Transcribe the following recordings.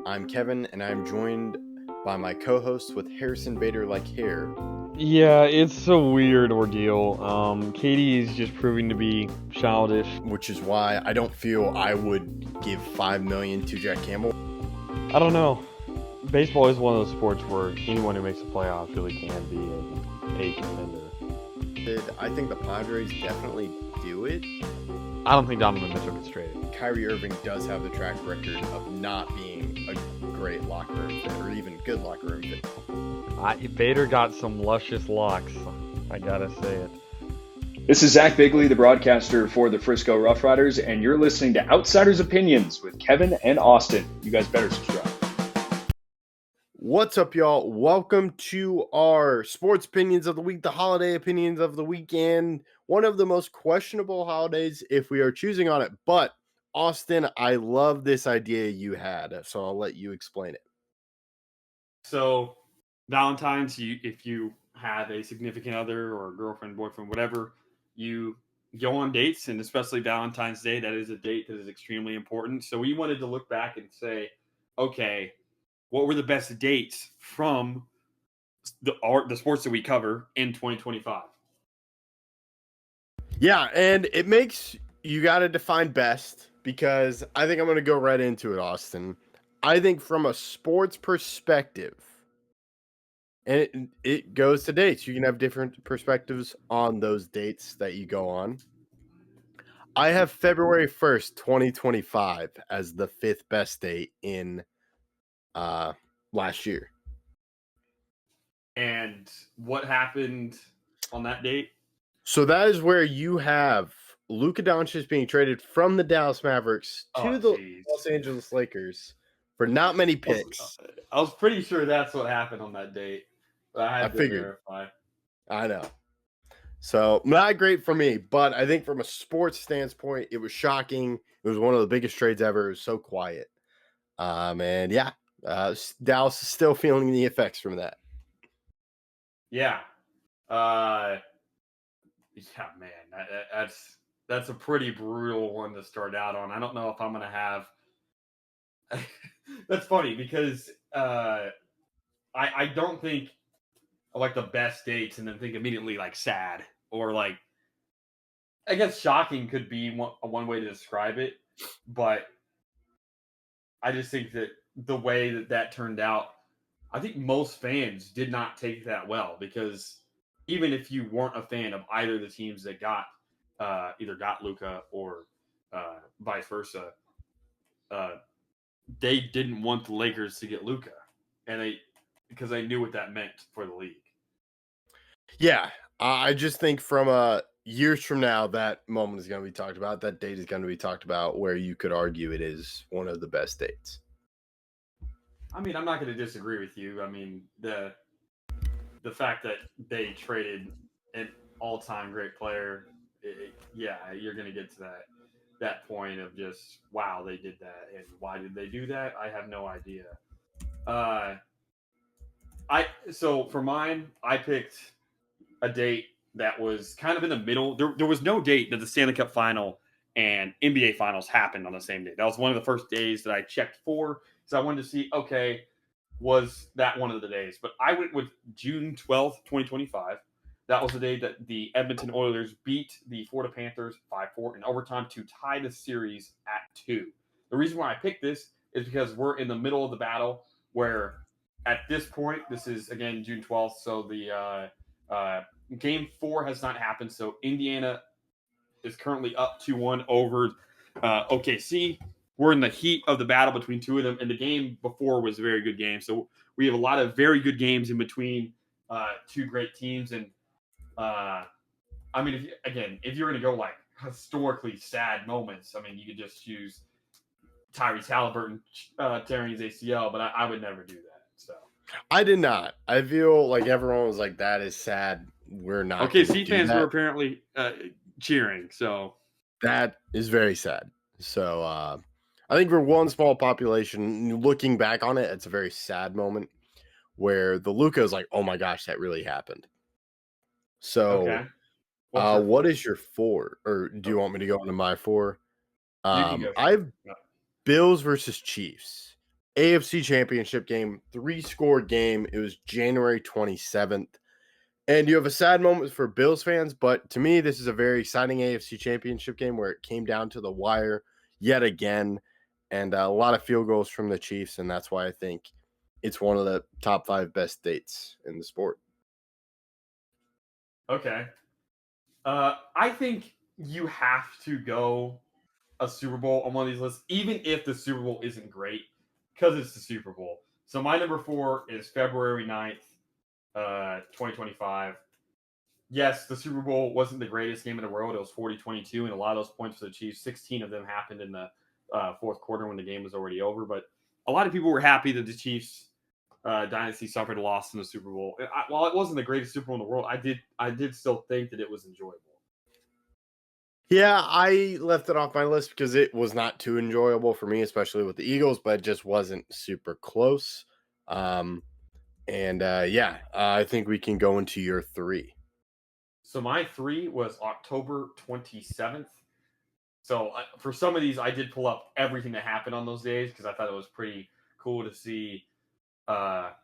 I'm Kevin, and I'm joined by my co-host with Harrison Bader like hair. Yeah, it's a weird ordeal. Katie is just proving to be childish. Which is why I don't feel I would give $5 million to Jack Campbell. I don't know. Baseball is one of those sports where anyone who makes the playoffs really can be a contender. I think the Padres definitely do it. I don't think Donovan Mitchell gets traded. Kyrie Irving does have the track record of not being a great locker room fit, or even good locker room fit. Bader got some luscious locks. I gotta say it. This is Zach Bigley, the broadcaster for the Frisco Rough Riders, and you're listening to Outsiders Opinions with Kevin and Austin. You guys better subscribe. What's up, y'all? Welcome to our sports opinions of the week, the holiday opinions of the weekend. One of the most questionable holidays if we are choosing on it. But, Austin, I love this idea you had, so I'll let you explain it. So, Valentines, if you have a significant other or a girlfriend, boyfriend, whatever, you go on dates, and especially Valentine's Day, that is a date that is extremely important. So we wanted to look back and say, okay, what were the best dates from the sports that we cover in 2025? Yeah, and it makes you got to define best, because I think I'm going to go right into it, Austin. I think from a sports perspective, and it goes to dates. You can have different perspectives on those dates that you go on. I have February 1st, 2025 as the fifth best date in last year. And what happened on that date? So that is where you have Luka Doncic being traded from the Dallas Mavericks to the Los Angeles Lakers for not many picks. I was pretty sure that's what happened on that date. But I figured. Verify. I know. So not great for me, but I think from a sports standpoint, it was shocking. It was one of the biggest trades ever. It was so quiet. And yeah, Dallas is still feeling the effects from that. Yeah. Yeah, man, that's a pretty brutal one to start out on. I don't know if I'm going to have. That's funny because I don't think like the best dates and then think immediately like sad or like, I guess shocking could be one way to describe it, but I just think that the way that turned out, I think most fans did not take that well, because even if you weren't a fan of either of the teams that either got Luka or vice versa, they didn't want the Lakers to get Luka, and because they knew what that meant for the league. Yeah, I just think from years from now, that moment is going to be talked about. That date is going to be talked about, where you could argue it is one of the best dates. I mean, I'm not going to disagree with you. I mean, the fact that they traded an all-time great player, you're going to get to that point of just, wow, they did that, and why did they do that? I have no idea. So for mine, I picked a date that was kind of in the middle. There was no date that the Stanley Cup Final and NBA Finals happened on the same day. That was one of the first days that I checked for, so I wanted to see, okay, was that one of the days? But I went with June 12th, 2025. That was the day that the Edmonton Oilers beat the Florida Panthers 5-4 in overtime to tie the series at 2. The reason why I picked this is because we're in the middle of the battle where at this point, this is, again, June 12th, so the Game 4 has not happened, so Indiana is currently up 2-1 over OKC. We're in the heat of the battle between two of them, and the game before was a very good game. So we have a lot of very good games in between two great teams. And I mean, if you're going to go like historically sad moments, I mean, you could just choose Tyrese Halliburton tearing his ACL, but I would never do that. So I did not. I feel like everyone was like, "That is sad. We're not." OKC fans were apparently cheering. So that is very sad. So I think for one small population, looking back on it, it's a very sad moment where the Luka is like, "Oh my gosh, that really happened." So, okay. What is your 4? Or do you want me to go into my 4? I have Bills versus Chiefs. AFC Championship game, 3-score game. It was January 27th. And you have a sad moment for Bills fans, but to me, this is a very exciting AFC Championship game where it came down to the wire yet again, and a lot of field goals from the Chiefs, and that's why I think it's one of the top 5 best dates in the sport. Okay. I think you have to go a Super Bowl on one of these lists, even if the Super Bowl isn't great, because it's the Super Bowl. So my number 4 is February 9th, 2025. Yes, the Super Bowl wasn't the greatest game in the world. It was 40-22, and a lot of those points for the Chiefs, 16 of them happened in the fourth quarter when the game was already over. But a lot of people were happy that the Chiefs dynasty suffered a loss in the Super Bowl. While it wasn't the greatest Super Bowl in the world, I did still think that it was enjoyable. Yeah, I left it off my list because it was not too enjoyable for me, especially with the Eagles, but it just wasn't super close. I think we can go into your 3. So my 3 was October 27th. So for some of these, I did pull up everything that happened on those days because I thought it was pretty cool to see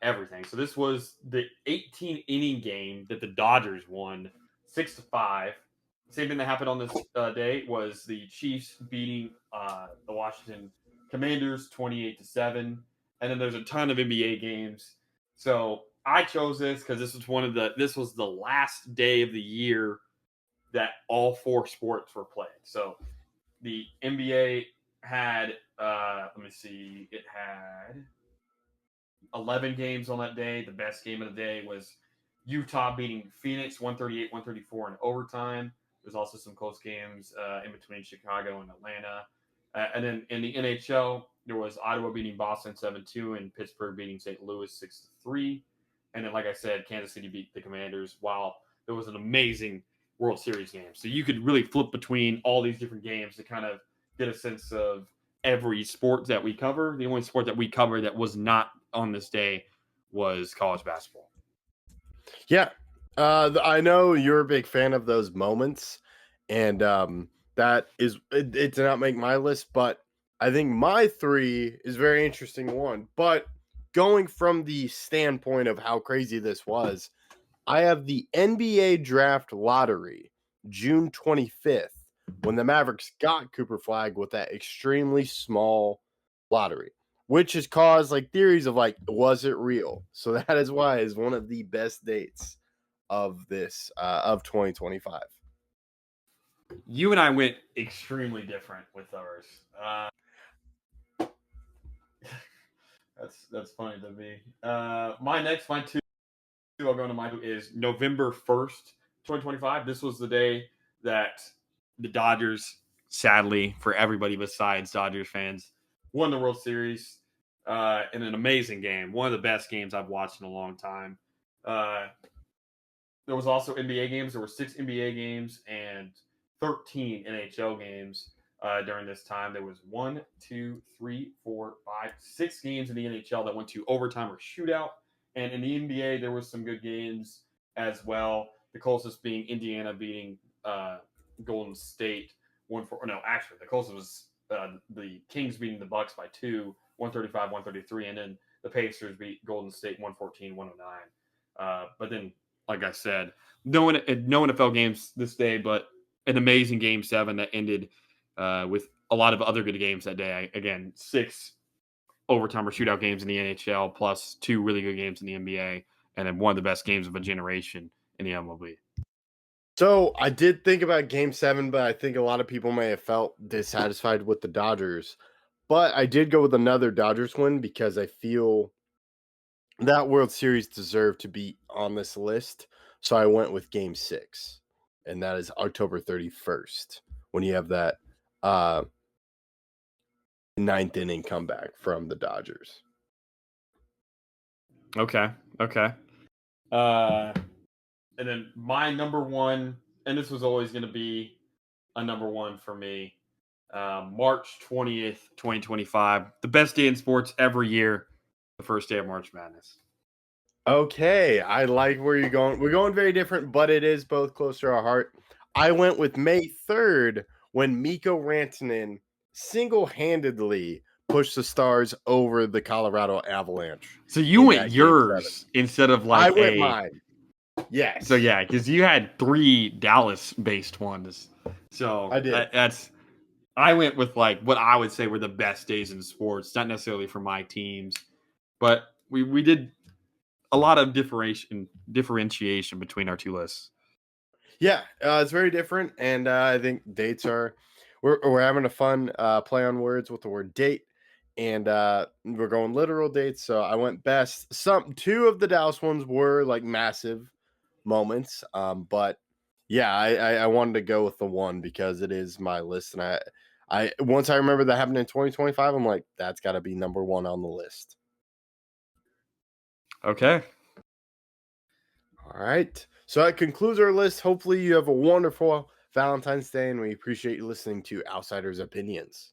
everything. So this was the 18-inning game that the Dodgers won 6-5. Same thing that happened on this day was the Chiefs beating the Washington Commanders 28-7, and then there's a ton of NBA games. So I chose this because this was the last day of the year that all 4 sports were played. So the NBA had it had 11 games on that day. The best game of the day was Utah beating Phoenix 138-134 in overtime. There's also some close games in between Chicago and Atlanta. And then in the NHL, there was Ottawa beating Boston 7-2 and Pittsburgh beating St. Louis 6-3. And then, like I said, Kansas City beat the Commanders, while there was an amazing World Series game. So you could really flip between all these different games to kind of get a sense of every sport that we cover. The only sport that we cover that was not on this day was college basketball. Yeah. I know you're a big fan of those moments, and it did not make my list, but I think my 3 is a very interesting one. But going from the standpoint of how crazy this was, I have the NBA draft lottery, June 25th, when the Mavericks got Cooper Flag with that extremely small lottery, which has caused like theories of like, was it real? So that is why it's one of the best dates of this of 2025. You and I went extremely different with ours. That's funny to me. My 2 I'll go into my 2 is November 1st, 2025. This was the day that the Dodgers, sadly for everybody besides Dodgers fans, won the World Series in an amazing game. One of the best games I've watched in a long time. There was also NBA games. There were 6 NBA games and 13 NHL games during this time. There was 6 games in the NHL that went to overtime or shootout. And in the NBA, there was some good games as well. The closest being Indiana beating Golden State. The closest was the Kings beating the Bucks by 2, 135-133. And then the Pacers beat Golden State 114-109. But then, like I said, no NFL games this day, but an amazing Game 7 that ended with a lot of other good games that day. Again, 6 overtime or shootout games in the NHL, plus 2 really good games in the NBA, and then one of the best games of a generation in the MLB. So I did think about Game 7, but I think a lot of people may have felt dissatisfied with the Dodgers. But I did go with another Dodgers win because I feel that World Series deserved to be on this list. So I went with Game 6, and that is October 31st, when you have that 9th inning comeback from the Dodgers. Okay. And then my number 1, and this was always going to be a number 1 for me, March 20th, 2025. The best day in sports every year, the first day of March Madness. Okay, I like where you're going. We're going very different, but it is both close to our heart. I went with May 3rd when Mikko Rantanen single-handedly push the Stars over the Colorado Avalanche. So you in went that Game yours instead of like I went mine. Yes. So yeah, because you had 3 Dallas-based ones. So I did. I went with like what I would say were the best days in sports, not necessarily for my teams, but we did a lot of differentiation between our 2 lists. Yeah, it's very different, and I think dates are we're having a fun play on words with the word date, and we're going literal dates. So I went best. Some 2 of the Dallas ones were like massive moments, but yeah, I wanted to go with the one because it is my list, and I once I remember that happened in 2025, I'm like, that's got to be number 1 on the list. Okay. All right. So that concludes our list. Hopefully, you have a wonderful Valentine's Day, and we appreciate you listening to Outsiders' Opinions.